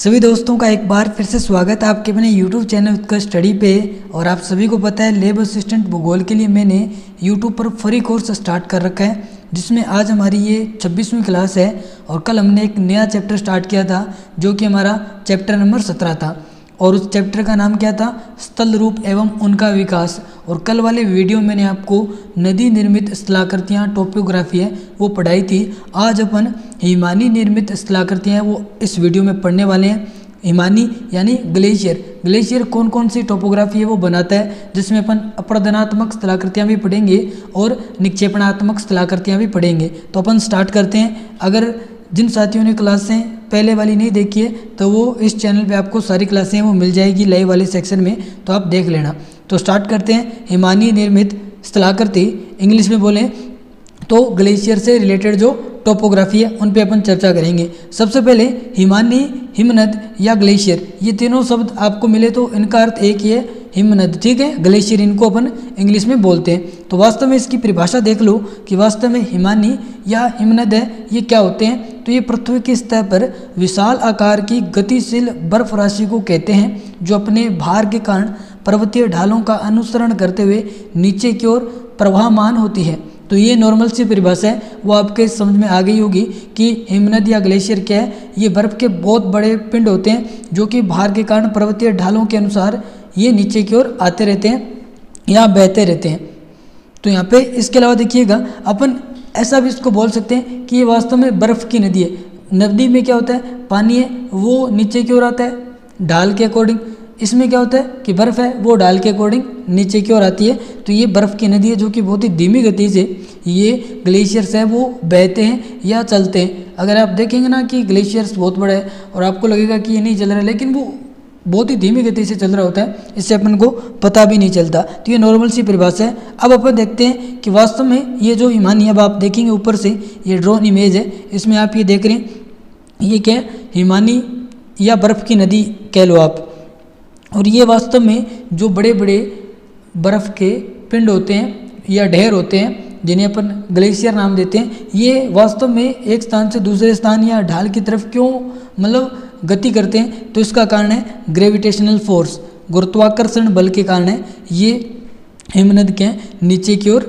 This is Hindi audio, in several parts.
सभी दोस्तों का एक बार फिर से स्वागत है आपके अपने YouTube चैनल उत्कर्ष स्टडी पे। और आप सभी को पता है लैब असिस्टेंट भूगोल के लिए मैंने YouTube पर फ्री कोर्स स्टार्ट कर रखा है, जिसमें आज हमारी ये 26वीं क्लास है। और कल हमने एक नया चैप्टर स्टार्ट किया था जो कि हमारा चैप्टर नंबर 17 था, और उस चैप्टर का नाम क्या था, स्थल रूप एवं उनका विकास। और कल वाले वीडियो मैंने आपको नदी निर्मित स्थलाकृतियाँ टोपोग्राफी है वो पढ़ाई थी। आज अपन हिमानी निर्मित स्थलाकृतियाँ हैं वो इस वीडियो में पढ़ने वाले हैं। हिमानी यानी ग्लेशियर कौन कौन सी टोपोग्राफी है वो बनाता है, जिसमें अपन अपरदनात्मक स्थलाकृतियाँ भी पढ़ेंगे और निक्षेपणात्मक स्थलाकृतियाँ भी पढ़ेंगे। तो अपन स्टार्ट करते हैं। अगर जिन साथियों ने क्लासें पहले वाली नहीं देखी है तो वो इस चैनल पे आपको सारी क्लासें वो मिल जाएगी लाइव वाले सेक्शन में, तो आप देख लेना। तो स्टार्ट करते हैं। हिमानी निर्मित स्थलाकृति, इंग्लिश में बोलें तो ग्लेशियर से रिलेटेड जो टोपोग्राफी है उन पे अपन चर्चा करेंगे। सबसे पहले हिमानी, हिमनद या ग्लेशियर, ये तीनों शब्द आपको मिले तो इनका अर्थ एक ही है, हिमनद, ठीक है। ग्लेशियर इनको अपन इंग्लिश में बोलते हैं। तो वास्तव में इसकी परिभाषा देख लो कि वास्तव में हिमानी या हिमनद है ये क्या होते हैं। तो ये पृथ्वी की सतह पर विशाल आकार की गतिशील बर्फ राशि को कहते हैं, जो अपने भार के कारण पर्वतीय ढालों का अनुसरण करते हुए नीचे की ओर प्रवाहमान होती है। तो ये नॉर्मल सी परिभाषा है, वो आपके समझ में आ गई होगी कि हिमनद या ग्लेशियर क्या है। ये बर्फ के बहुत बड़े पिंड होते हैं जो कि भार के कारण पर्वतीय ढालों के अनुसार ये नीचे की ओर आते रहते हैं या बहते रहते हैं। तो यहाँ पे इसके अलावा देखिएगा अपन ऐसा भी इसको बोल सकते हैं कि ये वास्तव में बर्फ़ की नदी है। नदी में क्या होता है, पानी है वो नीचे की ओर आता है ढाल के अकॉर्डिंग। इसमें क्या होता है कि बर्फ़ है वो ढाल के अकॉर्डिंग नीचे की ओर आती है। तो ये बर्फ़ की नदी है जो कि बहुत ही धीमी गति से ये ग्लेशियर्स है वो बहते हैं या चलते हैं। अगर आप देखेंगे ना कि ग्लेशियर्स बहुत बड़ा है और आपको लगेगा कि ये नहीं चल रहा है, लेकिन वो बहुत ही धीमी गति से चल रहा होता है, इससे अपन को पता भी नहीं चलता। तो ये नॉर्मल सी परिभाषा है। अब अपन देखते हैं कि वास्तव में ये जो हिमानी, अब आप देखेंगे ऊपर से ये ड्रोन इमेज है, इसमें आप ये देख रहे हैं ये क्या है, हिमानी या बर्फ़ की नदी कह लो आप। और ये वास्तव में जो बड़े बड़े बर्फ़ के पिंड होते हैं या ढेर होते हैं जिन्हें अपन ग्लेशियर नाम देते हैं, ये वास्तव में एक स्थान से दूसरे स्थान या ढाल की तरफ क्यों मतलब गति करते हैं। तो इसका कारण है ग्रेविटेशनल फोर्स, गुरुत्वाकर्षण बल के कारण है ये हिमनद के नीचे की ओर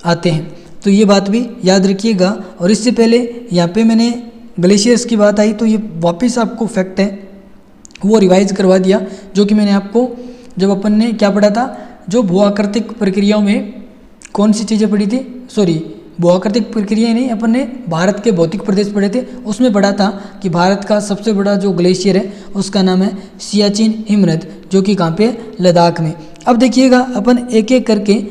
आते हैं। तो ये बात भी याद रखिएगा। और इससे पहले यहाँ पे मैंने ग्लेशियर्स की बात आई तो ये वापस आपको फैक्ट है वो रिवाइज करवा दिया, जो कि मैंने आपको जब अपन ने क्या पढ़ा था, जो भूआकृतिक प्रक्रियाओं में कौन सी चीज़ें पढ़ी थी, भूआकृतिक प्रक्रिया नहीं, अपन ने भारत के भौतिक प्रदेश पढ़े थे, उसमें पढ़ा था कि भारत का सबसे बड़ा जो ग्लेशियर है उसका नाम है सियाचिन हिमनद, जो कि कहाँ पे, लद्दाख में। अब देखिएगा अपन एक एक करके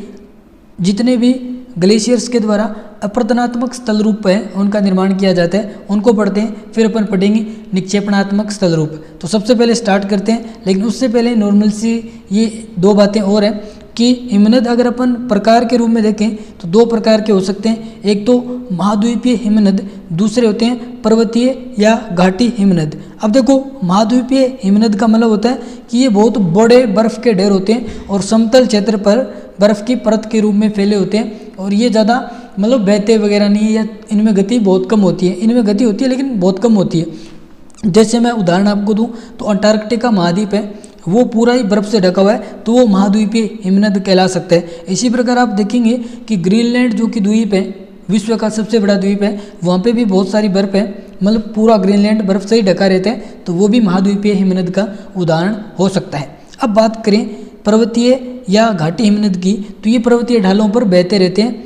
जितने भी ग्लेशियर्स के द्वारा अपरदनात्मक स्थल रूप है उनका निर्माण किया जाता है उनको पढ़ते हैं, फिर अपन पढ़ेंगे निक्षेपणात्मक स्थल रूप। तो सबसे पहले स्टार्ट करते हैं, लेकिन उससे पहले नॉर्मल सी ये दो बातें और हैं कि हिमनद अगर अपन प्रकार के रूप में देखें तो दो प्रकार के हो सकते हैं। एक तो महाद्वीपीय हिमनद, दूसरे होते हैं पर्वतीय या घाटी हिमनद। अब देखो महाद्वीपीय हिमनद का मतलब होता है कि ये बहुत बड़े बर्फ़ के ढेर होते हैं और समतल क्षेत्र पर बर्फ़ की परत के रूप में फैले होते हैं, और ये ज़्यादा मतलब बहते वगैरह नहीं है या इनमें गति बहुत कम होती है। इनमें गति होती है लेकिन बहुत कम होती है। जैसे मैं उदाहरण आपको दूँ तो अंटार्कटिका महाद्वीप है वो पूरा ही बर्फ़ से ढका हुआ है, तो वो महाद्वीपीय हिमनद कहला सकता है। इसी प्रकार आप देखेंगे कि ग्रीनलैंड जो कि द्वीप है, विश्व का सबसे बड़ा द्वीप है, वहाँ पे भी बहुत सारी बर्फ़ है, मतलब पूरा ग्रीनलैंड बर्फ़ से ही ढका रहता है, तो वो भी महाद्वीपीय हिमनद का उदाहरण हो सकता है। अब बात करें पर्वतीय या घाटी हिमनद की, तो ये पर्वतीय ढालों पर बहते रहते हैं,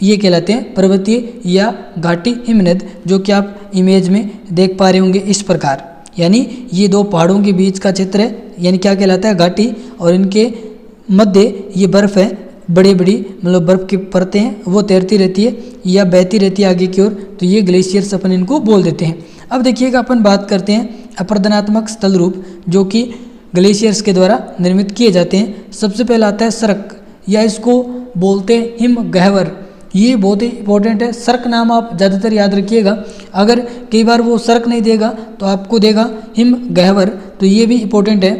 ये कहलाते हैं पर्वतीय या घाटी हिमनद, जो कि आप इमेज में देख पा रहे होंगे इस प्रकार। यानी ये दो पहाड़ों के बीच का चित्र है, यानी क्या कहलाता है, घाटी, और इनके मध्य ये बर्फ़ है, बड़ी बड़ी मतलब बर्फ़ की परतें हैं वो तैरती रहती है या बहती रहती है आगे की ओर, तो ये ग्लेशियर्स अपन इनको बोल देते हैं। अब देखिएगा अपन बात करते हैं अपरदनात्मक स्थल रूप जो कि ग्लेशियर्स के द्वारा निर्मित किए जाते हैं। सबसे पहला आता है सर्क, या इसको बोलते हैं हिम गह्वर। ये बहुत ही इंपॉर्टेंट है, सर्क नाम आप ज़्यादातर याद रखिएगा। अगर कई बार वो सर्क नहीं देगा तो आपको देगा हिम गह्वर, तो ये भी इंपॉर्टेंट है।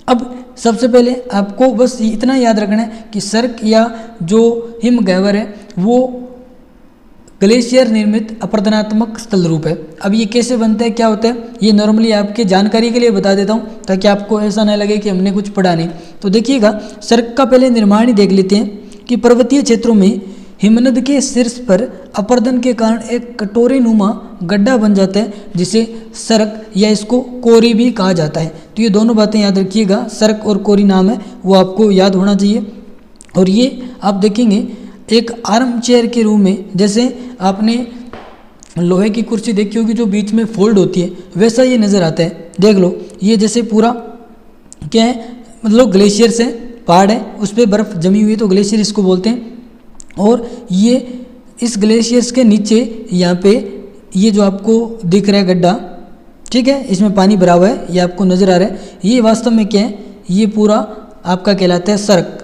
अब सबसे पहले आपको बस इतना याद रखना है कि सर्क या जो हिम गह्वर है वो ग्लेशियर निर्मित अपरदनात्मक स्थल रूप है। अब ये कैसे बनता है, क्या होता है, ये नॉर्मली आपके जानकारी के लिए बता देता हूँ ताकि आपको ऐसा ना लगे कि हमने कुछ पढ़ा नहीं। तो देखिएगा, सर्क का पहले निर्माण ही देख लेते हैं कि पर्वतीय क्षेत्रों में हिमनद के शीर्ष पर अपरदन के कारण एक कटोरे नुमा गड्ढा बन जाता है जिसे सर्क या इसको कोरी भी कहा जाता है। तो ये दोनों बातें याद रखिएगा, सर्क और कोरी नाम है वो आपको याद होना चाहिए। और ये आप देखेंगे एक आर्म चेयर के रूप में, जैसे आपने लोहे की कुर्सी देखी होगी जो बीच में फोल्ड होती है, वैसा ये नज़र आता है। देख लो, ये जैसे पूरा क्या है, मतलब ग्लेशियर से पहाड़ है, उस पर बर्फ़ जमी हुई है तो ग्लेशियर इसको बोलते हैं। और ये इस ग्लेशियर्स के नीचे यहाँ पे ये जो आपको दिख रहा है गड्ढा, ठीक है, इसमें पानी भरा हुआ है, ये आपको नज़र आ रहा है, ये वास्तव में क्या है, ये पूरा आपका कहलाता है सर्क।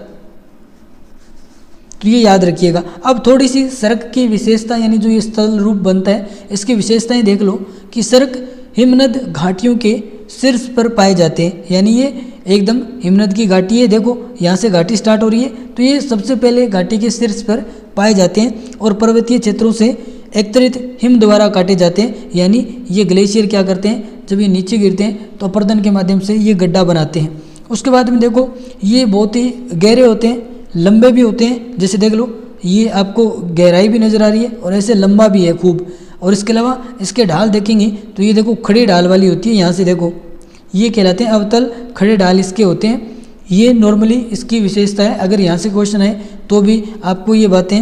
तो ये याद रखिएगा। अब थोड़ी सी सर्क की विशेषता, यानी जो ये स्थल रूप बनता है, इसकी विशेषताएं देख लो कि सर्क हिमनद घाटियों के शीर्ष पर पाए जाते हैं, यानी ये एकदम हिमनद की घाटी है, देखो यहाँ से घाटी स्टार्ट हो रही है, तो ये सबसे पहले घाटी के शीर्ष पर पाए जाते हैं और पर्वतीय क्षेत्रों से एकत्रित हिम द्वारा काटे जाते हैं। यानी ये ग्लेशियर क्या करते हैं, जब ये नीचे गिरते हैं तो अपरदन के माध्यम से ये गड्ढा बनाते हैं। उसके बाद में देखो, ये बहुत ही गहरे होते हैं, लंबे भी होते हैं, जैसे देख लो ये आपको गहराई भी नज़र आ रही है और ऐसे लंबा भी है खूब। और इसके अलावा इसके ढाल देखेंगे तो ये देखो खड़ी ढाल वाली होती है, यहाँ से देखो ये कहलाते हैं अवतल खड़े ढाल इसके होते हैं। ये नॉर्मली इसकी विशेषता है। अगर यहाँ से क्वेश्चन है तो भी आपको ये बातें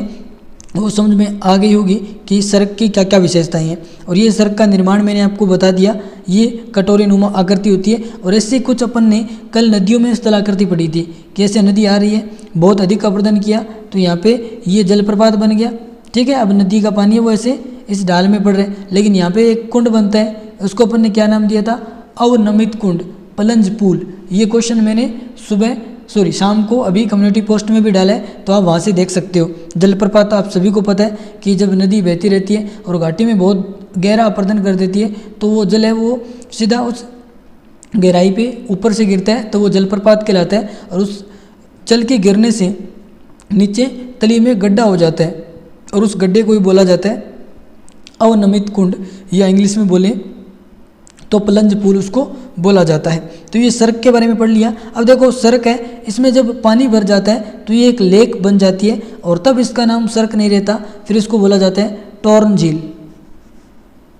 वो समझ में आ गई होगी कि सर्क की क्या क्या विशेषताएं हैं। और ये सर्क का निर्माण मैंने आपको बता दिया, ये कटोरे नुमा आकृति होती है। और ऐसे कुछ अपन ने कल नदियों में स्थल आकृति पढ़ी थी, कैसे नदी आ रही है, बहुत अधिक अपरदन किया तो यहाँ पे ये जलप्रपात बन गया, ठीक है। अब नदी का पानी है वो ऐसे इस ढाल में पड़ रहा है, लेकिन यहाँ पे एक कुंड बनता है, उसको अपन ने क्या नाम दिया था, अवनमित कुंड, प्लंज पूल। ये क्वेश्चन मैंने शाम को अभी कम्युनिटी पोस्ट में भी डाला है, तो आप वहाँ से देख सकते हो। जलप्रपात आप सभी को पता है कि जब नदी बहती रहती है और घाटी में बहुत गहरा अपरदन कर देती है तो वो जल है वो सीधा उस गहराई पे ऊपर से गिरता है, तो वो जलप्रपात कहलाता है। और उस जल के गिरने से नीचे तली में गड्ढा हो जाता है और उस गड्ढे को ही बोला जाता है अवनमित कुंड, या इंग्लिश में बोले तो प्लंज पूल उसको बोला जाता है। तो ये सर्क के बारे में पढ़ लिया। अब देखो सर्क है, इसमें जब पानी भर जाता है तो ये एक लेक बन जाती है और तब इसका नाम सर्क नहीं रहता, फिर इसको बोला जाता है टॉर्न झील,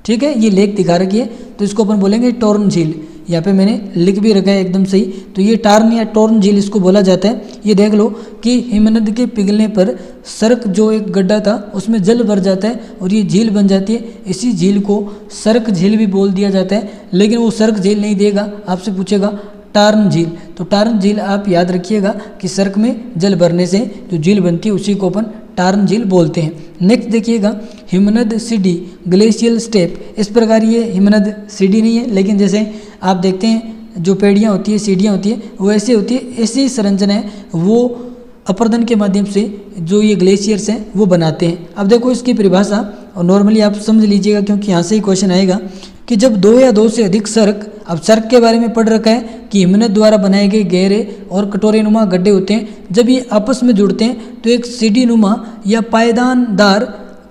ठीक है। ये लेक दिखा रखी है तो इसको अपन बोलेंगे टॉर्न झील, यहाँ पे मैंने लिख भी रखा है एकदम सही। तो ये टार्न या टॉर्न झील इसको बोला जाता है। ये देख लो कि हिमनद के पिघलने पर सर्क जो एक गड्ढा था उसमें जल भर जाता है और ये झील बन जाती है। इसी झील को सर्क झील भी बोल दिया जाता है, लेकिन वो सर्क झील नहीं देगा, आपसे पूछेगा टार्न झील। तो टार्न झील आप याद रखिएगा कि सर्क में जल भरने से जो झील बनती है उसी को अपन टार्न झील बोलते हैं। नेक्स्ट देखिएगा हिमनद सीडी ग्लेशियल स्टेप। इस प्रकार ये हिमनद सीडी नहीं है, लेकिन जैसे आप देखते हैं जो पेड़ियाँ होती है, सीढ़ियाँ होती है, वो ऐसे होती है, ऐसी संरचना है वो अपरदन के माध्यम से जो ये ग्लेशियर्स हैं वो बनाते हैं। अब देखो इसकी परिभाषा और नॉर्मली आप समझ लीजिएगा क्योंकि यहाँ से ही क्वेश्चन आएगा कि जब दो या दो से अधिक सर्क, अब सर्क के बारे में पढ़ रखा है कि हिमनद द्वारा बनाए गए गहरे और कटोरे नुमा गड्ढे होते हैं, जब ये आपस में जुड़ते हैं तो एक सीढ़ी नुमा या पायदानदार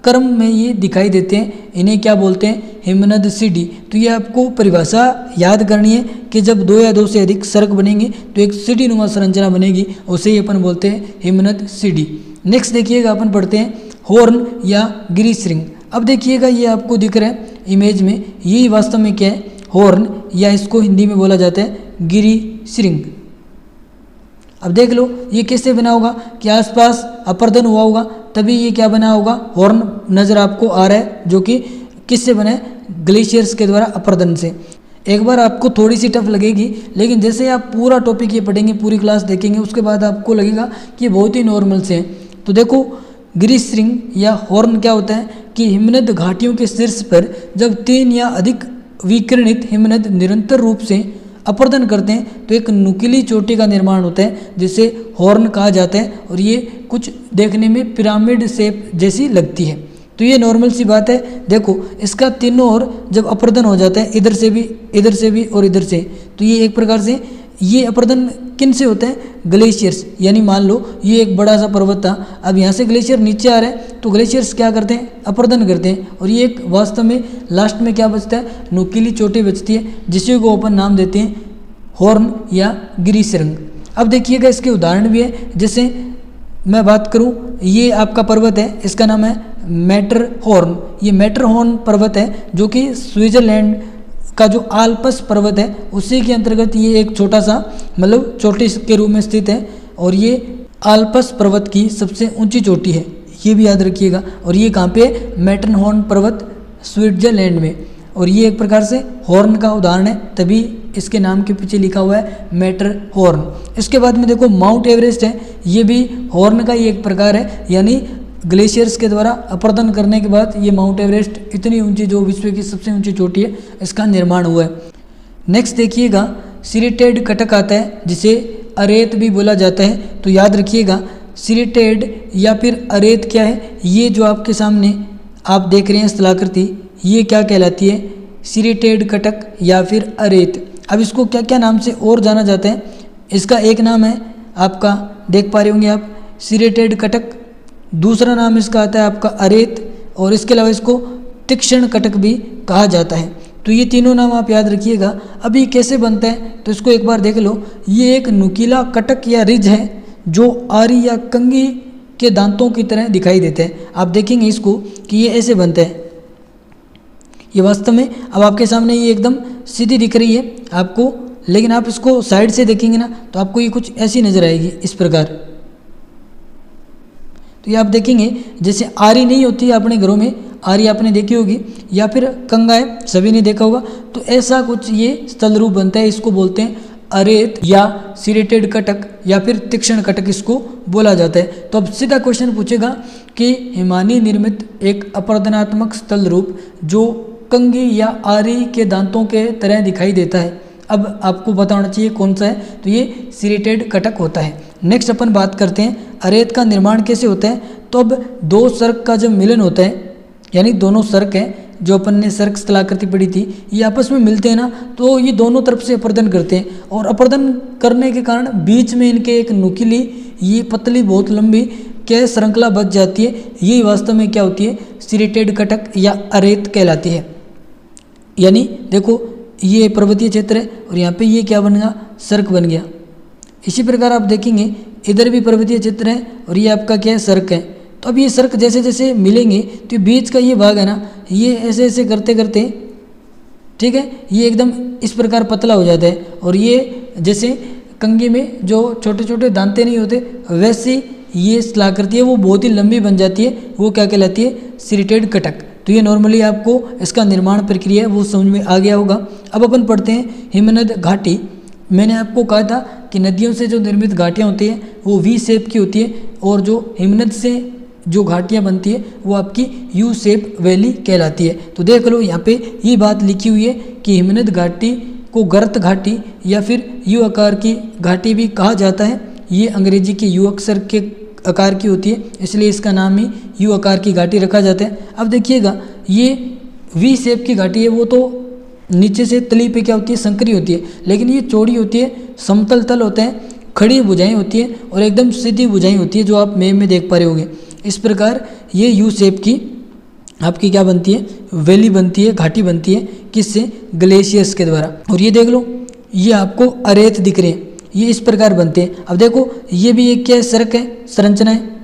क्रम में ये दिखाई देते हैं, इन्हें क्या बोलते हैं, हिमनद सीढ़ी। तो ये आपको परिभाषा याद करनी है कि जब दो या दो से अधिक सर्क बनेंगे तो एक सीढ़ी नुमा संरचना बनेगी, उसे ही अपन बोलते हैं हिमनद सीढ़ी। नेक्स्ट देखिएगा अपन पढ़ते हैं हॉर्न या गिरिश्रिंग। अब देखिएगा ये आपको दिख रहा है इमेज में, यही वास्तव में क्या है, हॉर्न, या इसको हिंदी में बोला जाता है गिरिश्रिंग। अब देख लो ये कैसे बना होगा कि आसपास अपरदन हुआ होगा तभी ये क्या बना होगा, हॉर्न नज़र आपको आ रहा है, जो कि किससे बना है, ग्लेशियर्स के द्वारा अपरदन से। एक बार आपको थोड़ी सी टफ लगेगी, लेकिन जैसे आप पूरा टॉपिक ये पढ़ेंगे, पूरी क्लास देखेंगे, उसके बाद आपको लगेगा कि ये बहुत ही नॉर्मल से हैं। तो देखो गिरिश्रिंग या हॉर्न क्या होता है कि हिमनद घाटियों के शीर्ष पर जब 3 या अधिक विकिरणित हिमनद निरंतर रूप से अपरदन करते हैं तो एक नुकीली चोटी का निर्माण होता है जिसे हॉर्न कहा जाता है, और ये कुछ देखने में पिरामिड शेप जैसी लगती है। तो ये नॉर्मल सी बात है। देखो इसका तीनों ओर जब अपरदन हो जाता है, इधर से भी और इधर से, तो ये एक प्रकार से ये अपर्दन किन से होते हैं? ग्लेशियर्स। यानी मान लो ये एक बड़ा सा पर्वत था, अब यहाँ से ग्लेशियर नीचे आ रहा है तो ग्लेशियर्स क्या करते हैं? अपर्दन करते हैं। और ये एक वास्तव में लास्ट में क्या बचता है? नुकीली चोटी बचती है, जिसे को अपन नाम देते हैं हॉर्न या गिरिशृंग। अब देखिएगा इसके उदाहरण भी है। जैसे मैं बात करूं, ये आपका पर्वत है, इसका नाम है मैटरहॉर्न। ये मैटरहॉर्न पर्वत है जो कि स्विट्जरलैंड का जो आल्प्स पर्वत है उसी के अंतर्गत ये एक छोटा सा मतलब चोटी के रूप में स्थित है। और ये आल्प्स पर्वत की सबसे ऊंची चोटी है, ये भी याद रखिएगा। और ये कहाँ पे? मैटरहॉर्न पर्वत स्विट्जरलैंड में। और ये एक प्रकार से हॉर्न का उदाहरण है, तभी इसके नाम के पीछे लिखा हुआ है मैटरहॉर्न। इसके बाद में देखो माउंट एवरेस्ट है, ये भी हॉर्न का ही एक प्रकार है। यानी ग्लेशियर्स के द्वारा अपर्दन करने के बाद ये माउंट एवरेस्ट इतनी ऊंची, जो विश्व की सबसे ऊंची चोटी है, इसका निर्माण हुआ है। नेक्स्ट देखिएगा सिरिटेड कटक आता है, जिसे अरेत भी बोला जाता है। तो याद रखिएगा सिरिटेड या फिर अरेत क्या है? ये जो आपके सामने आप देख रहे हैं स्थलाकृति, ये क्या कहलाती है? सिरिटेड कटक या फिर अरेत। अब इसको क्या क्या नाम से और जाना जाता है? इसका एक नाम है आपका, देख पा रहे होंगे आप, सिरिटेड कटक। दूसरा नाम इसका आता है आपका अरेत, और इसके अलावा इसको तीक्ष्ण कटक भी कहा जाता है। तो ये तीनों नाम आप याद रखिएगा। अब ये कैसे बनता है तो इसको एक बार देख लो। ये एक नुकीला कटक या रिज है जो आरी या कंघी के दांतों की तरह दिखाई देते हैं। आप देखेंगे इसको कि ये ऐसे बनता है। ये वास्तव में अब आपके सामने ये एकदम सीधी दिख रही है आपको, लेकिन आप इसको साइड से देखेंगे ना तो आपको ये कुछ ऐसी नजर आएगी, इस प्रकार। तो ये आप देखेंगे जैसे आरी नहीं होती अपने घरों में, आरी आपने देखी होगी, या फिर कंगा है, सभी ने देखा होगा। तो ऐसा कुछ ये स्थल रूप बनता है, इसको बोलते हैं अरेत या सिरेटेड कटक या फिर तीक्ष्ण कटक इसको बोला जाता है। तो अब सीधा क्वेश्चन पूछेगा कि हिमानी निर्मित एक अपर्दनात्मक स्थल रूप जो कंगी या आरी के दांतों के तरह दिखाई देता है, अब आपको बताना चाहिए कौन सा है। तो ये सिरेटेड कटक होता है। नेक्स्ट अपन बात करते हैं अरेत का निर्माण कैसे होता है। तो अब दो सर्क का जब मिलन होता है, यानी दोनों सर्क हैं, जो अपन ने सर्क स्थलाकृति पढ़ी थी, ये आपस में मिलते हैं ना, तो ये दोनों तरफ से अपर्दन करते हैं। और अपर्दन करने के कारण बीच में इनके एक नुकीली, ये पतली बहुत लंबी क्या श्रृंखला बच जाती है। ये वास्तव में क्या होती है? सिरेटेड कटक या अरेत कहलाती है। यानी देखो ये पर्वतीय क्षेत्र है और यहाँ पे ये क्या बन गया? सर्क बन गया। इसी प्रकार आप देखेंगे इधर भी पर्वतीय क्षेत्र है और ये आपका क्या है? सर्क है। तो अब ये सर्क जैसे जैसे मिलेंगे तो बीच का ये भाग है ना, ये ऐसे ऐसे करते करते, ठीक है, ये एकदम इस प्रकार पतला हो जाता है। और ये जैसे कंघी में जो छोटे छोटे दांते नहीं होते, वैसे ये स्थलाकृति है वो बहुत ही लंबी बन जाती है, वो क्या कहलाती है? सिरेटेड कटक। तो ये नॉर्मली आपको इसका निर्माण प्रक्रिया है वो समझ में आ गया होगा। अब अपन पढ़ते हैं हिमनद घाटी। मैंने आपको कहा था कि नदियों से जो निर्मित घाटियाँ होती हैं वो वी शेप की होती है, और जो हिमनद से जो घाटियाँ बनती है वो आपकी यू शेप वैली कहलाती है। तो देख लो यहाँ पे ये बात लिखी हुई है कि हिमनद घाटी को गर्त घाटी या फिर यू आकार की घाटी भी कहा जाता है। ये अंग्रेजी के यू अक्षर के आकार की होती है, इसलिए इसका नाम ही यू आकार की घाटी रखा जाता है। अब देखिएगा ये वी शेप की घाटी है, वो तो नीचे से तली पे क्या होती है? संकरी होती है, लेकिन ये चौड़ी होती है, समतल तल होते हैं, खड़ी भुजाएं होती है और एकदम सीधी भुजाएं होती है, जो आप मैप में देख पा रहे होंगे। इस प्रकार ये यू शेप की आपकी क्या बनती है? वैली बनती है, घाटी बनती है। किससे? ग्लेशियर्स के द्वारा। और ये देख लो ये आपको अरेत दिख रहे हैं, ये इस प्रकार बनते हैं। अब देखो ये भी एक क्या है? सर्क है, संरचना है।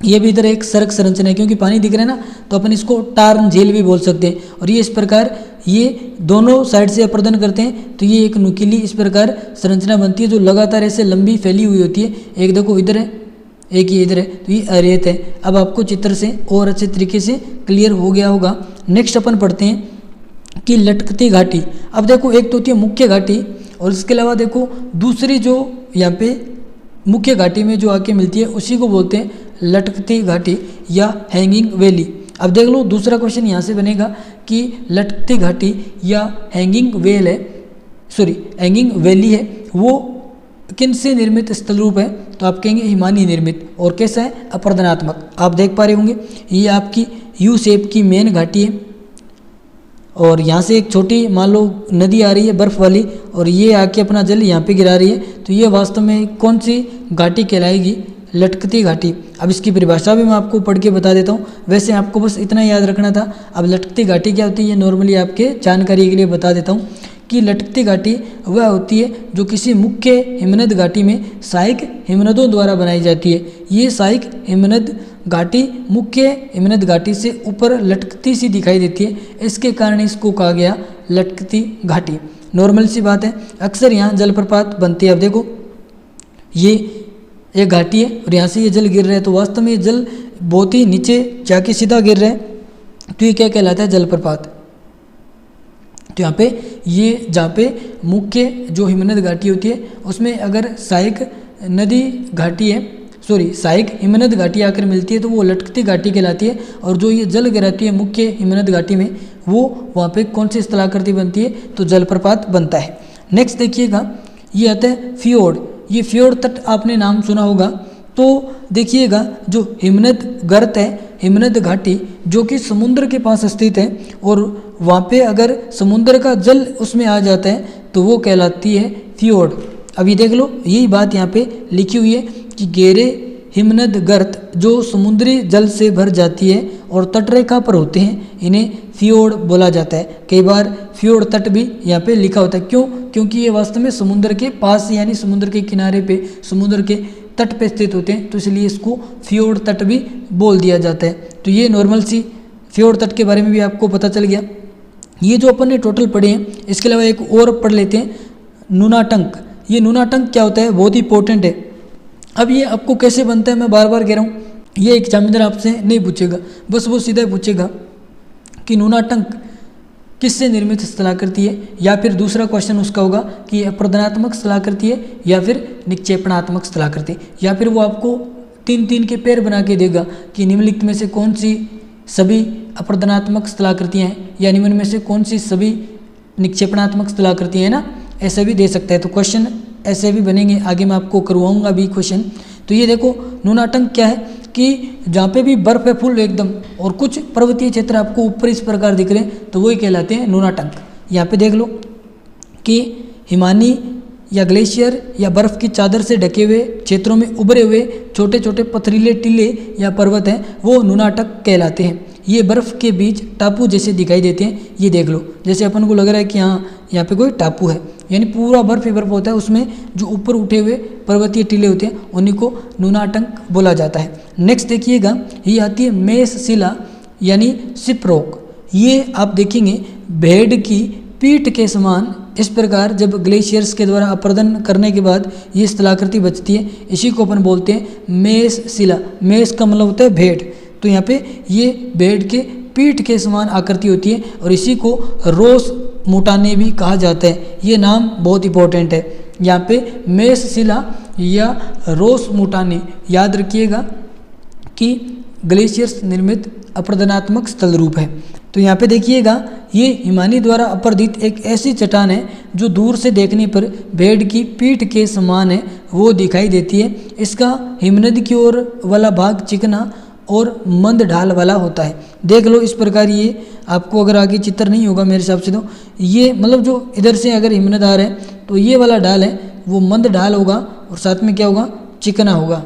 ये भी इधर एक सर्क संरचना है, क्योंकि पानी दिख रहा है ना, तो अपन इसको टार्न झील भी बोल सकते हैं। और ये इस प्रकार ये दोनों साइड से अपर्दन करते हैं, तो ये एक नुकीली इस प्रकार संरचना बनती है जो लगातार ऐसे लंबी फैली हुई होती है। एक देखो इधर है, एक ये इधर है, तो ये अरेत है। अब आपको चित्र से और अच्छे तरीके से क्लियर हो गया होगा। नेक्स्ट अपन पढ़ते हैं कि लटकती घाटी। अब देखो एक तो होती है मुख्य घाटी, और इसके अलावा देखो दूसरी जो यहाँ पे मुख्य घाटी में जो आके मिलती है उसी को बोलते हैं लटकती घाटी या हैंगिंग वैली। अब देख लो दूसरा क्वेश्चन यहाँ से बनेगा कि लटकती घाटी या हैंगिंग वेल है, सॉरी हैंगिंग वैली है, वो किन से निर्मित स्थल रूप है? तो आप कहेंगे हिमानी निर्मित। और कैसा है? अपर्दनात्मक। आप देख पा रहे होंगे ये आपकी यू शेप की मेन घाटी है। और यहाँ से एक छोटी मान लो नदी आ रही है बर्फ़ वाली, और ये आके अपना जल यहाँ पे गिरा रही है, तो ये वास्तव में कौन सी घाटी कहलाएगी? लटकती घाटी। अब इसकी परिभाषा भी मैं आपको पढ़ के बता देता हूँ, वैसे आपको बस इतना याद रखना था। अब लटकती घाटी क्या होती है, ये नॉर्मली आपके जानकारी के लिए बता देता हूँ कि लटकती घाटी वह होती है जो किसी मुख्य हिमनद घाटी में सहायक हिमनदों द्वारा बनाई जाती है। ये सहायक हिमनद घाटी मुख्य हिमनद घाटी से ऊपर लटकती सी दिखाई देती है, इसके कारण इसको कहा गया लटकती घाटी। नॉर्मल सी बात है, अक्सर यहाँ जलप्रपात बनती है। अब देखो ये एक घाटी है और यहाँ से ये जल गिर रहा है, तो वास्तव में ये जल बहुत ही नीचे जाके सीधा गिर रहा है, तो ये क्या कहलाता है? जलप्रपात। तो यहाँ पे ये जहाँ पे मुख्य जो हिमनद घाटी होती है उसमें अगर सहायक नदी घाटी है, सहायक हिमनद घाटी आकर मिलती है तो वो लटकती घाटी कहलाती है। और जो ये जल गिराती है मुख्य हिमनद घाटी में, वो वहाँ पे कौन सी स्थलाकृति बनती है? तो जलप्रपात बनता है। नेक्स्ट देखिएगा, ये आता है फियोर्ड। ये फियोर्ड तट आपने नाम सुना होगा। तो देखिएगा जो हिमनद गर्त है, हिमनद घाटी जो कि समुद्र के पास स्थित है, और वहाँ पे अगर समुद्र का जल उसमें आ जाता है तो वो कहलाती है फियोर्ड। अभी देख लो यही बात यहाँ पे लिखी हुई है कि गहरे हिमनद गर्त जो समुद्री जल से भर जाती है और तटरेखा पर होते हैं, इन्हें फियोर्ड बोला जाता है। कई बार फियोर्ड तट भी यहाँ पे लिखा होता है। क्यों? क्योंकि ये वास्तव में समुद्र के पास यानी समुद्र के किनारे पे, समुद्र के तट पे स्थित होते हैं, तो इसलिए इसको फियोर्ड तट भी बोल दिया जाता है। तो ये नॉर्मल सी फियोर्ड तट के बारे में भी आपको पता चल गया। ये जो अपन ने टोटल पढ़े हैं, इसके अलावा एक और पढ़ लेते हैं, नुनाटंक। ये नुनाटंक क्या होता है? बहुत ही इंपॉर्टेंट है। अब ये आपको कैसे बनता है मैं बार बार कह रहा हूँ, ये एग्जामिनर आपसे नहीं पूछेगा, बस वो सीधा पूछेगा कि नुनाटंक किससे निर्मित स्थलाकृति है, या फिर दूसरा क्वेश्चन उसका होगा कि अप्रदनात्मक स्थलाकृति है या फिर निक्षेपणात्मक स्थलाकृति, या फिर वो आपको 3-3 के पैर बना के देगा कि निम्नलिखित में से कौन सी सभी अप्रदनात्मक स्थलाकृतियाँ हैं, या निम्न में से कौन सी सभी निक्षेपणात्मक स्थलाकृतियाँ हैं ना, ऐसा भी दे सकता है। तो क्वेश्चन ऐसे भी बनेंगे, आगे मैं आपको करवाऊंगा भी क्वेश्चन। तो ये देखो नुनाटंक क्या है कि जहाँ पे भी बर्फ है फुल एकदम, और कुछ पर्वतीय क्षेत्र आपको ऊपर इस प्रकार दिख रहे हैं, तो वही कहलाते हैं नुनाटंक। यहाँ पे देख लो कि हिमानी या ग्लेशियर या बर्फ़ की चादर से ढके हुए क्षेत्रों में उभरे हुए छोटे छोटे पथरीले टीले या पर्वत हैं, वो नुनाटक कहलाते हैं। ये बर्फ़ के बीच टापू जैसे दिखाई देते हैं। ये देख लो, जैसे अपन को लग रहा है कि यहाँ पे कोई टापू है, यानी पूरा बर्फ ही बर्फ होता है, उसमें जो ऊपर उठे हुए पर्वतीय टीले होते हैं उन्हीं को नुनाटंक बोला जाता है। नेक्स्ट देखिएगा, ये आती है मेष शिला यानी सिपरोक। ये आप देखेंगे भेड़ की पीठ के समान इस प्रकार जब ग्लेशियर्स के द्वारा अपरदन करने के बाद ये स्थलाकृति बचती है, इसी को अपन बोलते हैं मेष शिला। मेष का मतलब होता है भेड़, तो यहाँ पे ये भेड़ के पीठ के समान आकृति होती है, और इसी को रोस मुटाने भी कहा जाता है। ये नाम बहुत इंपॉर्टेंट है, यहाँ पे मेष शिला या रोस मुटाने याद रखिएगा कि ग्लेशियर्स निर्मित अपरदनात्मक स्थल रूप है। तो यहाँ पे देखिएगा, ये हिमानी द्वारा अपर्दित एक ऐसी चट्टान है जो दूर से देखने पर भेड़ की पीठ के समान है, वो दिखाई देती है। इसका हिमनद की ओर वाला भाग चिकना और मंद ढाल वाला होता है। देख लो इस प्रकार, ये आपको अगर आगे चित्र नहीं होगा मेरे हिसाब से, तो ये मतलब जो इधर से अगर हिमनद आ रहा है तो ये वाला ढाल है वो मंद ढाल होगा, और साथ में क्या होगा? चिकना होगा।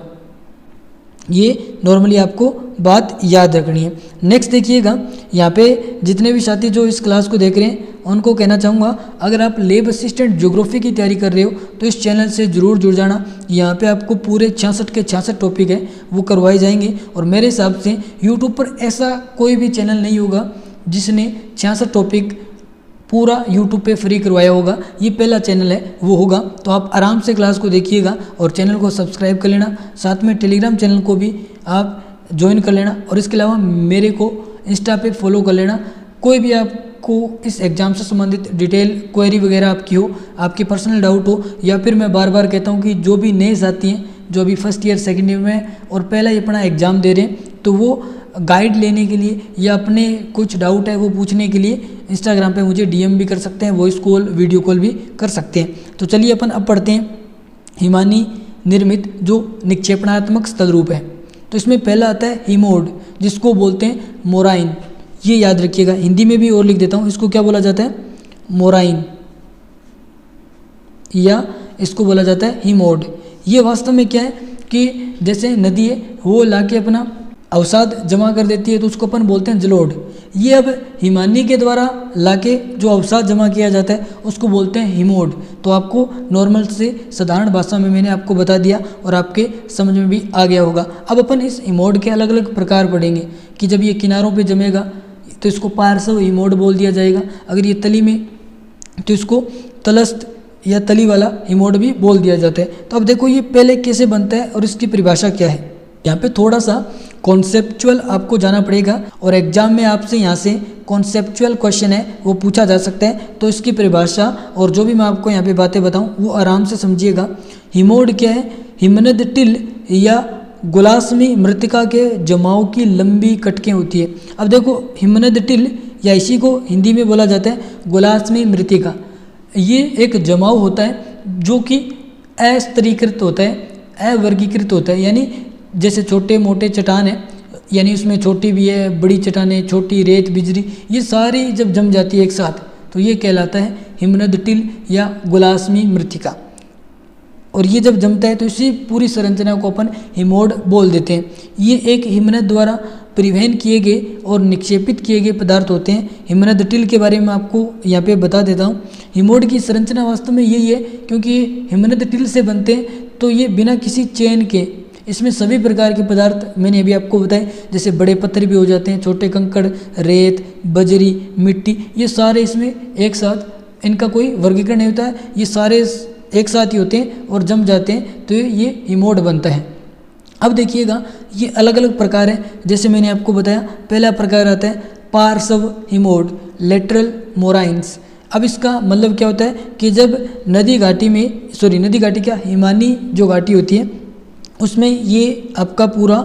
ये नॉर्मली आपको बात याद रखनी है। नेक्स्ट देखिएगा, यहाँ पे जितने भी साथी जो इस क्लास को देख रहे हैं उनको कहना चाहूँगा, अगर आप लैब असिस्टेंट ज्योग्राफी की तैयारी कर रहे हो तो इस चैनल से ज़रूर जुड़ जाना। यहाँ पे आपको पूरे 66 के 66 टॉपिक हैं वो करवाए जाएंगे, और मेरे हिसाब से यूट्यूब पर ऐसा कोई भी चैनल नहीं होगा जिसने 66 टॉपिक पूरा यूट्यूब पे फ्री करवाया होगा। ये पहला चैनल है वो होगा। तो आप आराम से क्लास को देखिएगा और चैनल को सब्सक्राइब कर लेना, साथ में टेलीग्राम चैनल को भी आप ज्वाइन कर लेना, और इसके अलावा मेरे को इंस्टा पे फॉलो कर लेना। कोई भी आपको इस एग्ज़ाम से संबंधित डिटेल क्वेरी वगैरह आपकी हो, आपकी पर्सनल डाउट हो, या फिर मैं बार बार कहता हूँ कि जो भी नए साथी हैं जो अभी फर्स्ट ईयर सेकेंड ईयर में और पहला ही अपना एग्ज़ाम दे रहे हैं, तो वो गाइड लेने के लिए या अपने कुछ डाउट है वो पूछने के लिए इंस्टाग्राम पे मुझे डीएम भी कर सकते हैं, वॉइस कॉल वीडियो कॉल भी कर सकते हैं। तो चलिए अपन अब पढ़ते हैं हिमानी निर्मित जो निक्षेपणात्मक स्थल रूप है। तो इसमें पहला आता है हिमोड, जिसको बोलते हैं मोराइन। ये याद रखिएगा। हिंदी में भी और लिख देता हूँ, इसको क्या बोला जाता है, मोराइन, या इसको बोला जाता है हिमोड। ये वास्तव में क्या है कि जैसे नदी है वो लाके अपना अवसाद जमा कर देती है तो उसको अपन बोलते हैं जलोढ़। ये अब हिमानी के द्वारा लाके जो अवसाद जमा किया जाता है उसको बोलते हैं हिमोड। तो आपको नॉर्मल से साधारण भाषा में मैंने आपको बता दिया और आपके समझ में भी आ गया होगा। अब अपन इस हिमोड के अलग अलग प्रकार पढ़ेंगे कि जब ये किनारों पे जमेगा तो इसको पार्श्व हिमोड बोल दिया जाएगा, अगर ये तली में तो इसको तलस्थ या तली वाला हिमोड भी बोल दिया जाता है। तो अब देखो ये पहले कैसे बनता है और इसकी परिभाषा क्या है। यहाँ पे थोड़ा सा कॉन्सेप्चुअल आपको जाना पड़ेगा और एग्जाम में आपसे यहाँ से कॉन्सेप्चुअल क्वेश्चन है वो पूछा जा सकता है। तो इसकी परिभाषा और जो भी मैं आपको यहाँ पे बातें बताऊँ वो आराम से समझिएगा। हिमोड क्या है, हिमनद टिल या गुलासमी मृतिका के जमाव की लंबी कटकें होती है। अब देखो हिमनद टिल या इसी को हिंदी में बोला जाता है गुलासमी मृतिका, ये एक जमाव होता है जो कि अस्तरीकृत होता है, अवर्गीकृत होता है। यानी जैसे छोटे मोटे चट्टान है, यानी उसमें छोटी भी है, बड़ी चट्टानें, छोटी रेत बिजरी, ये सारी जब जम जाती है एक साथ तो ये कहलाता है हिमनद टिल या गुलासमी मृतिका। और ये जब जमता है तो इसी पूरी संरचना को अपन हिमोड बोल देते हैं। ये एक हिमनद द्वारा परिवहन किए गए और निक्षेपित किए गए पदार्थ होते हैं। हिमनद टिल के बारे में आपको यहाँ पे बता देता हूँ। हिमोड की संरचना वास्तव में यही है, क्योंकि हिमनद टिल से बनते हैं तो ये बिना किसी चेन के, इसमें सभी प्रकार के पदार्थ मैंने अभी आपको बताए, जैसे बड़े पत्थर भी हो जाते हैं, छोटे कंकड़, रेत, बजरी, मिट्टी, ये सारे इसमें एक साथ, इनका कोई वर्गीकरण नहीं होता है, ये सारे एक साथ ही होते हैं और जम जाते हैं तो ये हिमोड बनता है। अब देखिएगा ये अलग अलग प्रकार हैं। जैसे मैंने आपको बताया पहला प्रकार आता है पार्श्व हिमोड, लेटरल मोराइंस। अब इसका मतलब क्या होता है कि जब नदी घाटी में, नदी घाटी क्या, हिमानी जो घाटी होती है उसमें ये आपका पूरा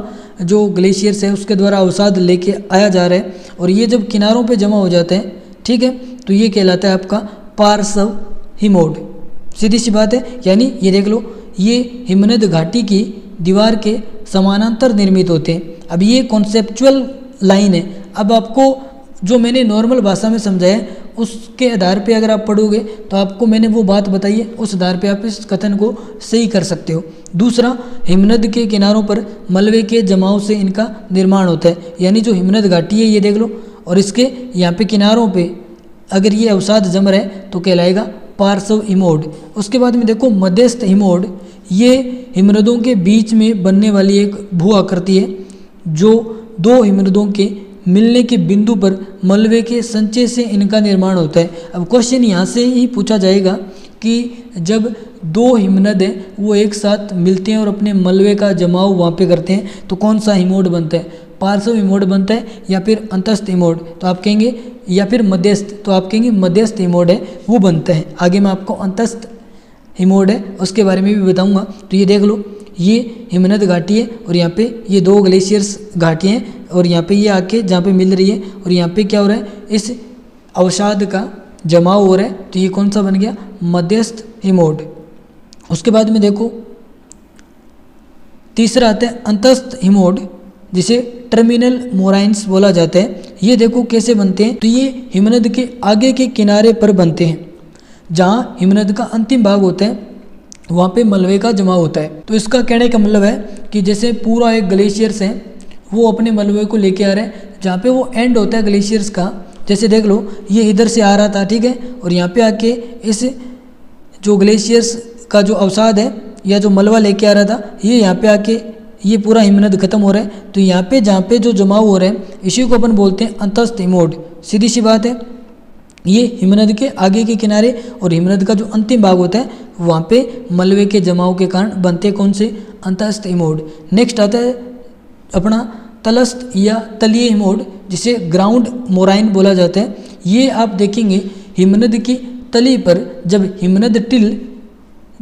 जो ग्लेशियर्स है उसके द्वारा अवसाद लेके आया जा रहा है और ये जब किनारों पे जमा हो जाते हैं, ठीक है, तो ये कहलाता है आपका पार्श्व हिमोड। सीधी सी बात है। यानी ये देख लो, ये हिमनद घाटी की दीवार के समानांतर निर्मित होते हैं। अब ये कॉन्सेप्चुअल लाइन है। अब आपको जो मैंने नॉर्मल भाषा में समझाया उसके आधार पे अगर आप पढ़ोगे तो आपको मैंने वो बात बताई है, उस आधार पे आप इस कथन को सही कर सकते हो। दूसरा, हिमनद के किनारों पर मलबे के जमाव से इनका निर्माण होता है। यानी जो हिमनद घाटी है ये देख लो, और इसके यहाँ पे किनारों पे अगर ये अवसाद जम रहा है तो कहलाएगा पार्श्व हिमोड। उसके बाद में देखो मध्यस्थ हिमोड, ये हिमनदों के बीच में बनने वाली एक भू आकृति है जो दो हिमनदों के मिलने के बिंदु पर मलबे के संचय से इनका निर्माण होता है। अब क्वेश्चन यहाँ से ही पूछा जाएगा कि जब दो हिमनद हैं वो एक साथ मिलते हैं और अपने मलबे का जमाव वहाँ पे करते हैं तो कौन सा हिमोड बनता है, पार्श्व हिमोड बनता है या फिर अंतस्थ हिमोड, तो आप कहेंगे, या फिर मध्यस्थ, तो आप कहेंगे मध्यस्थ हिमोड है वो बनता है। आगे मैं आपको अंतस्थ हिमोड है उसके बारे में भी बताऊंगा। तो ये देख लो, ये हिमनद घाटी है और यहाँ पे ये दो ग्लेशियर्स घाटी हैं और यहाँ पे ये आके जहाँ पे मिल रही है और यहाँ पे क्या हो रहा है, इस अवसाद का जमाव हो रहा है, तो ये कौन सा बन गया, मध्यस्थ हिमोड। उसके बाद में देखो तीसरा आता है अंतस्थ हिमोड, जिसे टर्मिनल मोराइंस बोला जाता है। ये देखो कैसे बनते हैं, तो ये हिमनद के आगे के किनारे पर बनते हैं, जहाँ हिमनद का अंतिम भाग होता है वहाँ पे मलबे का जमा होता है। तो इसका कहने का मतलब है कि जैसे पूरा एक ग्लेशियर्स है वो अपने मलबे को लेके आ रहे हैं, जहाँ पे वो एंड होता है ग्लेशियर्स का, जैसे देख लो ये इधर से आ रहा था, ठीक है, और यहाँ पे आके इस जो ग्लेशियर्स का जो अवसाद है या जो मलबा लेके आ रहा था ये यहाँ पे आके ये पूरा हिमनद खत्म हो रहा है, तो यहाँ पे जहाँ पे जो जमाव हो रहे हैं इसी को अपन बोलते हैं अंतस्थ हिमोड। सीधी सी बात है, ये हिमनद के आगे के किनारे और हिमनद का जो अंतिम भाग होता है वहाँ पे मलबे के जमाव के कारण बनते कौन से, अंतस्थ हिमोड। नेक्स्ट आता है अपना तलस्थ या तलीय हिमोड, जिसे ग्राउंड मोराइन बोला जाता है। ये आप देखेंगे हिमनद की तली पर जब हिमनद टिल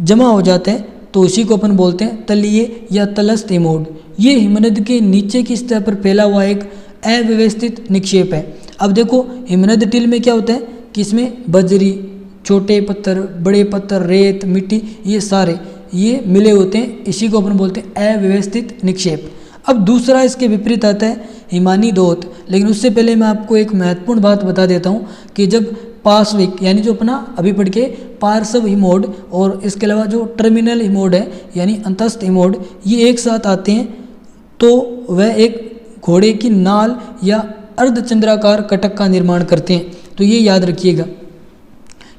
जमा हो जाता है तो उसी को अपन बोलते हैं तलीय या तलस्थ हिमोड। ये हिमनद के नीचे की सतह पर फैला हुआ एक अव्यवस्थित निक्षेप है। अब देखो हिमनद टिल में क्या होता है कि इसमें बजरी, छोटे पत्थर, बड़े पत्थर, रेत, मिट्टी, ये सारे ये मिले होते हैं, इसी को अपन बोलते हैं अव्यवस्थित निक्षेप। अब दूसरा इसके विपरीत आता है हिमानी दोत। लेकिन उससे पहले मैं आपको एक महत्वपूर्ण बात बता देता हूँ कि जब पार्श्विक यानी जो अपना अभी पढ़ के पार्श्व हिमोड और इसके अलावा जो टर्मिनल हिमोड है यानी अंतस्थ हिमोड, ये एक साथ आते हैं तो वह एक घोड़े की नाल या अर्धचंद्राकार कटक का निर्माण करते हैं। तो ये याद रखिएगा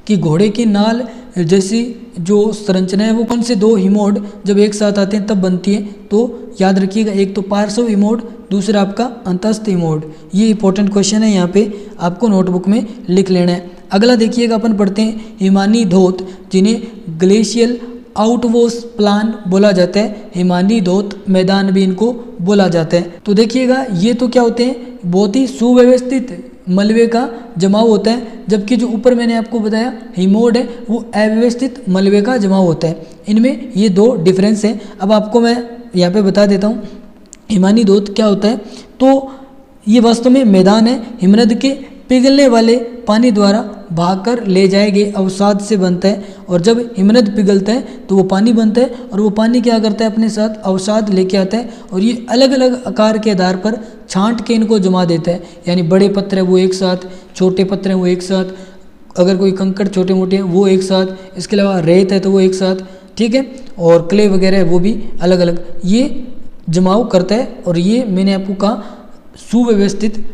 कि घोड़े की नाल जैसी जो संरचना है वो कौन से दो हिमोड जब एक साथ आते हैं तब बनती है। तो याद रखिएगा, एक तो पार्श्व हिमोड, दूसरा आपका अंतस्थ हिमोड। ये इंपॉर्टेंट क्वेश्चन है, यहाँ पे आपको नोटबुक में लिख लेना है। अगला देखिएगा, अपन पढ़ते हैं हिमानी धोत, जिन्हें ग्लेशियल आउटवॉश प्लान बोला जाता है। हिमानी धोत मैदान भी इनको बोला जाता है। तो देखिएगा, ये तो क्या होते हैं, बहुत ही सुव्यवस्थित मलबे का जमाव होता है, जबकि जो ऊपर मैंने आपको बताया हिमोड है वो अव्यवस्थित मलबे का जमाव होता है। इनमें ये दो डिफरेंस हैं। अब आपको मैं यहाँ पे बता देता हूँ हिमानी धोत क्या होता है। तो ये वास्तव में मैदान है, हिमनद के पिघलने वाले पानी द्वारा भागकर ले जाए गए अवसाद से बनता है। और जब हिमनद पिघलता है तो वो पानी बनता है, और वो पानी क्या करता है, अपने साथ अवसाद लेके आता है, और ये अलग अलग आकार के आधार पर छांट के इनको जमा देता है। यानी बड़े पत्थर है वो एक साथ, छोटे पत्थर हैं वो एक साथ, अगर कोई कंकड़ छोटे मोटे हैं वो एक साथ, इसके अलावा रेत है तो वो एक साथ, ठीक है, और क्ले वगैरह है वो भी अलग अलग ये जमाव करता है। और ये मैंने आपको कहा सुव्यवस्थित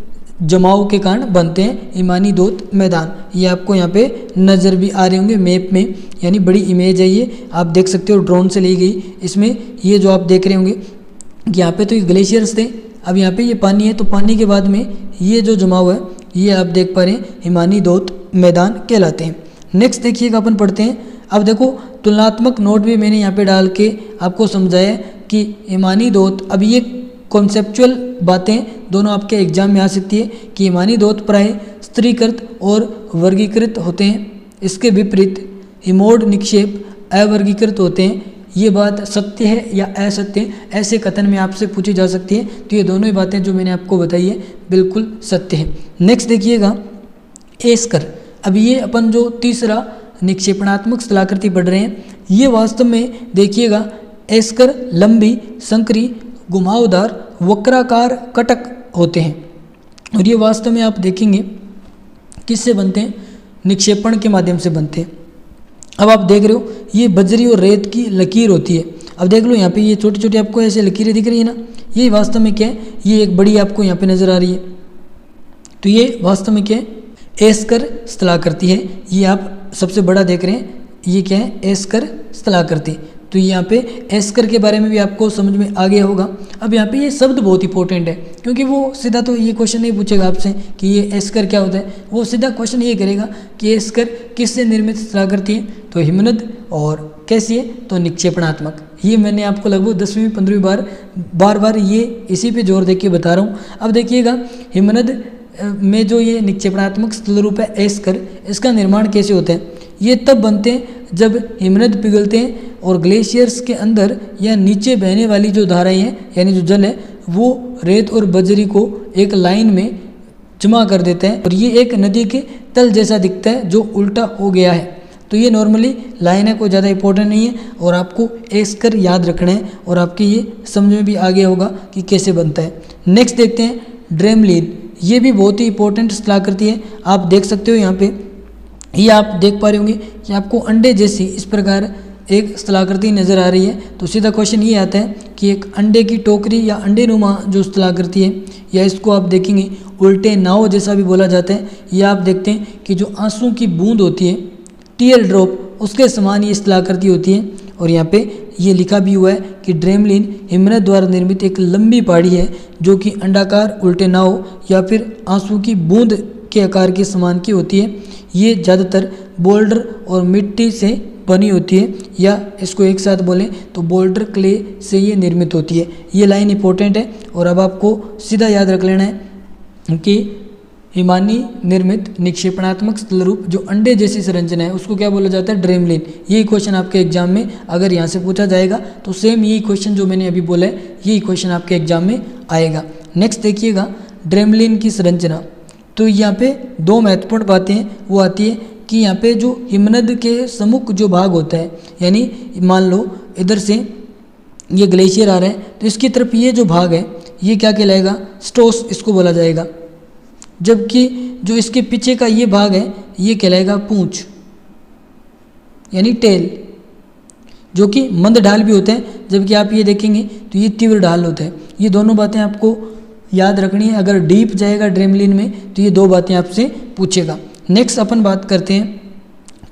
जमाव के कारण बनते हैं हिमानी धोत मैदान। ये आपको यहाँ पे नज़र भी आ रहे होंगे मैप में, यानी बड़ी इमेज है, ये आप देख सकते हो ड्रोन से ली गई। इसमें ये जो आप देख रहे होंगे कि यहाँ पे तो ये ग्लेशियर्स थे, अब यहाँ पे ये पानी है, तो पानी के बाद में ये जो जमाव है ये आप देख पा रहे हैं हिमानी धोत मैदान कहलाते हैं। नेक्स्ट देखिएगा, अपन पढ़ते हैं। अब देखो तुलनात्मक नोट भी मैंने यहाँ पे डाल के आपको समझाया कि हिमानी धोत, अब ये कॉन्सेप्चुअल बातें दोनों आपके एग्जाम में आ सकती है कि हिमानी धोत प्राय स्त्रीकृत और वर्गीकृत होते हैं। इसके विपरीत हिमोड निक्षेप अवर्गीकृत होते हैं। ये बात सत्य है या असत्य है, ऐसे कथन में आपसे पूछी जा सकती है। तो ये दोनों ही बातें जो मैंने आपको बताई है बिल्कुल सत्य है। नेक्स्ट देखिएगा एस्कर। अब ये अपन जो तीसरा निक्षेपणात्मक स्थलाकृति पढ़ रहे हैं, ये वास्तव में देखिएगा एस्कर लंबी संकरी घुमावदार वक्राकार कटक होते हैं। और ये वास्तव में आप देखेंगे किससे बनते हैं, निक्षेपण के माध्यम से बनते हैं। अब आप देख रहे हो ये बजरी और रेत की लकीर होती है। अब देख लो यहाँ पे ये छोटी छोटी आपको ऐसे लकीरें दिख रही है ना, ये वास्तव में क्या है, ये एक बड़ी आपको यहाँ पे नज़र आ रही है। तो ये वास्तव में क्या है, एस्कर स्थलाकृति है। ये आप सबसे बड़ा देख रहे हैं, ये क्या है, एस्कर स्थलाकृति। तो यहाँ पे एस्कर के बारे में भी आपको समझ में आ गया होगा। अब यहाँ पे ये शब्द बहुत इंपॉर्टेंट है, क्योंकि वो सीधा तो ये क्वेश्चन नहीं पूछेगा आपसे कि ये एस्कर क्या होता है, वो सीधा क्वेश्चन ये करेगा कि एस्कर किससे निर्मित स्थलाकृति है, तो हिमनद, और कैसी है, तो निक्षेपणात्मक। ये मैंने आपको लगभग 10वीं 15वीं बार बार ये इसी पे जोर दे के बता रहा हूँ। अब देखिएगा हिमनद में जो ये निक्षेपणात्मक स्थल रूप है एस्कर, इसका निर्माण कैसे होता है, ये तब बनते हैं जब हिमनद पिघलते हैं और ग्लेशियर्स के अंदर या नीचे बहने वाली जो धाराएं हैं यानी जो जल है वो रेत और बजरी को एक लाइन में जमा कर देता है, और ये एक नदी के तल जैसा दिखता है जो उल्टा हो गया है। तो ये नॉर्मली लाइन है, कोई ज़्यादा इंपॉर्टेंट नहीं है, और आपको एस्कर याद रखना है, और आपके ये समझ में भी आ गया होगा कि कैसे बनता है। नेक्स्ट देखते हैं ड्रेमलिन। ये भी बहुत ही इंपॉर्टेंट स्थलाकृति है। आप देख सकते हो यहाँ पे, ये आप देख पा रहे होंगे कि आपको अंडे जैसी इस प्रकार एक स्थलाकृति नज़र आ रही है। तो सीधा क्वेश्चन ये आता है कि एक अंडे की टोकरी या अंडे नुमा जो स्थलाकृति है, या इसको आप देखेंगे उल्टे नाव जैसा भी बोला जाता है, या आप देखते हैं कि जो आंसू की बूंद होती है, टीयर ड्रॉप, उसके समान ये स्थलाकृति होती है। और यहाँ पे ये लिखा भी हुआ है कि ड्रेमलिन हिमनद द्वारा निर्मित एक लंबी पहाड़ी है जो कि अंडाकार उल्टे नाव या फिर आंसू की बूंद के आकार के समान की होती है। ये ज़्यादातर बोल्डर और मिट्टी से बनी होती है, या इसको एक साथ बोलें तो बोल्डर क्ले से ये निर्मित होती है। ये लाइन इंपॉर्टेंट है, और अब आपको सीधा याद रख लेना है कि हिमानी निर्मित निक्षेपणात्मक स्थल रूप जो अंडे जैसी संरचना है उसको क्या बोला जाता है, ड्रेमलिन। यही क्वेश्चन आपके एग्जाम में अगर यहाँ से पूछा जाएगा तो सेम यही क्वेश्चन जो मैंने अभी बोला है यही क्वेश्चन आपके एग्जाम में आएगा। नेक्स्ट देखिएगा ड्रेमलिन की संरचना। तो यहाँ पे दो महत्वपूर्ण बातें वो आती है कि यहाँ पे जो हिमनद के सम्मुख जो भाग होता है, यानी मान लो इधर से ये ग्लेशियर आ रहा है, तो इसकी तरफ ये जो भाग है ये क्या कहलाएगा, स्टोस इसको बोला जाएगा। जबकि जो इसके पीछे का ये भाग है ये कहलाएगा पूंछ यानी टेल, जो कि मंद ढाल भी होते हैं, जबकि आप ये देखेंगे तो ये तीव्र ढाल होता है। ये दोनों बातें आपको याद रखनी है। अगर डीप जाएगा ड्रेमलिन में तो ये दो बातें आपसे पूछेगा। नेक्स्ट अपन बात करते हैं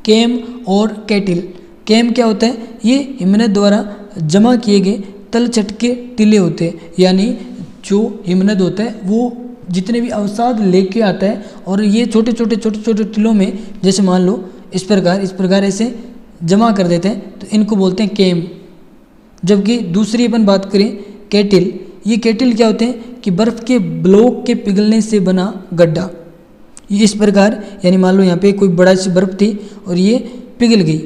केम और कैटिल। केम क्या होता है, ये हिमनद द्वारा जमा किए गए तलछट के टीले होते हैं, यानी जो हिमनद होता है वो जितने भी अवसाद लेके आता है और ये छोटे छोटे टीलों में जैसे मान लो इस प्रकार ऐसे जमा कर देते हैं, तो इनको बोलते हैं केम। जबकि दूसरी अपन बात करें कैटिल, ये कैटिल क्या होते हैं कि बर्फ़ के ब्लॉक के पिघलने से बना गड्ढा। ये इस प्रकार, यानी मान लो यहाँ पे कोई बड़ा सी बर्फ़ थी और ये पिघल गई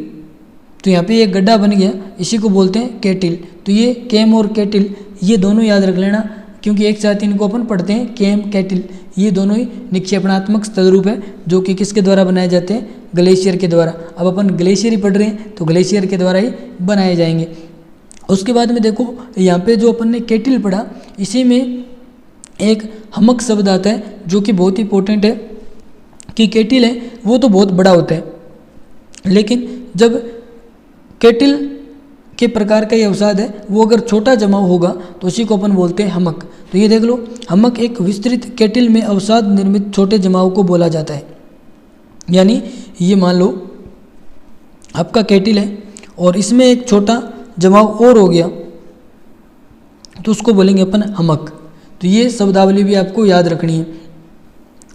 तो यहाँ पे एक गड्ढा बन गया, इसी को बोलते हैं कैटिल। तो ये केम और कैटिल ये दोनों याद रख लेना, क्योंकि एक साथ इनको अपन पढ़ते हैं केम कैटिल। ये दोनों ही निक्षेपणात्मक स्थलरूप है जो कि किसके द्वारा बनाए जाते हैं, ग्लेशियर के द्वारा। अब अपन ग्लेशियर ही पढ़ रहे हैं तो ग्लेशियर के द्वारा ही बनाए जाएंगे। उसके बाद में देखो यहाँ पे जो अपन ने कैटिल पढ़ा, इसी में एक हमक शब्द आता है जो कि बहुत ही इंपॉर्टेंट है कि कैटिल है वो तो बहुत बड़ा होता है, लेकिन जब कैटिल के प्रकार का ये अवसाद है वो अगर छोटा जमाव होगा तो उसी को अपन बोलते हैं हमक। तो ये देख लो, हमक एक विस्तृत कैटिल में अवसाद निर्मित छोटे जमाव को बोला जाता है। यानी ये मान लो आपका कैटिल है और इसमें एक छोटा जमाव और हो गया तो उसको बोलेंगे अपन हमक। तो ये शब्दावली भी आपको याद रखनी है।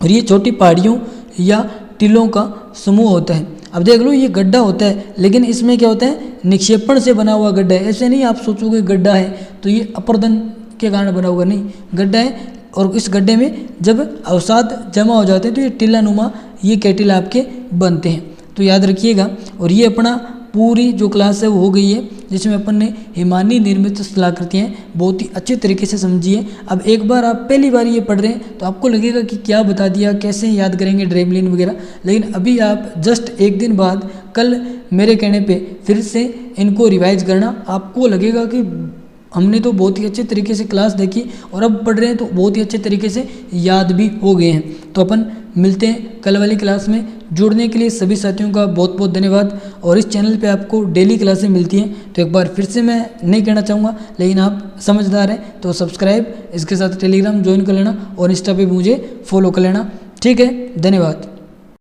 और ये छोटी पहाड़ियों या टीलों का समूह होता है। अब देख लो ये गड्ढा होता है, लेकिन इसमें क्या होता है, निक्षेपण से बना हुआ गड्ढा है। ऐसे नहीं आप सोचोगे गड्ढा है तो ये अपर्दन के कारण बना हुआ, नहीं, गड्ढा है और इस गड्ढे में जब अवसाद जमा हो जाते हैं तो ये टीला नुमा ये कैटिल आपके बनते हैं। तो याद रखिएगा। और ये अपना पूरी जो क्लास है वो हो गई है, जिसमें अपन ने हिमानी निर्मित स्थलाकृतियाँ बहुत ही अच्छे तरीके से समझी है। अब एक बार आप पहली बार ये पढ़ रहे हैं तो आपको लगेगा कि क्या बता दिया, कैसे याद करेंगे ड्रेमलिन वगैरह, लेकिन अभी आप जस्ट एक दिन बाद कल मेरे कहने पे फिर से इनको रिवाइज करना। आपको लगेगा कि हमने तो बहुत ही अच्छे तरीके से क्लास देखी और अब पढ़ रहे हैं तो बहुत ही अच्छे तरीके से याद भी हो गए हैं। तो अपन मिलते हैं कल वाली क्लास में। जुड़ने के लिए सभी साथियों का बहुत बहुत धन्यवाद। और इस चैनल पे आपको डेली क्लासें मिलती हैं, तो एक बार फिर से मैं नहीं कहना चाहूँगा, लेकिन आप समझदार हैं तो सब्सक्राइब, इसके साथ टेलीग्राम ज्वाइन कर लेना और इंस्टा पे मुझे फॉलो कर लेना। ठीक है, धन्यवाद।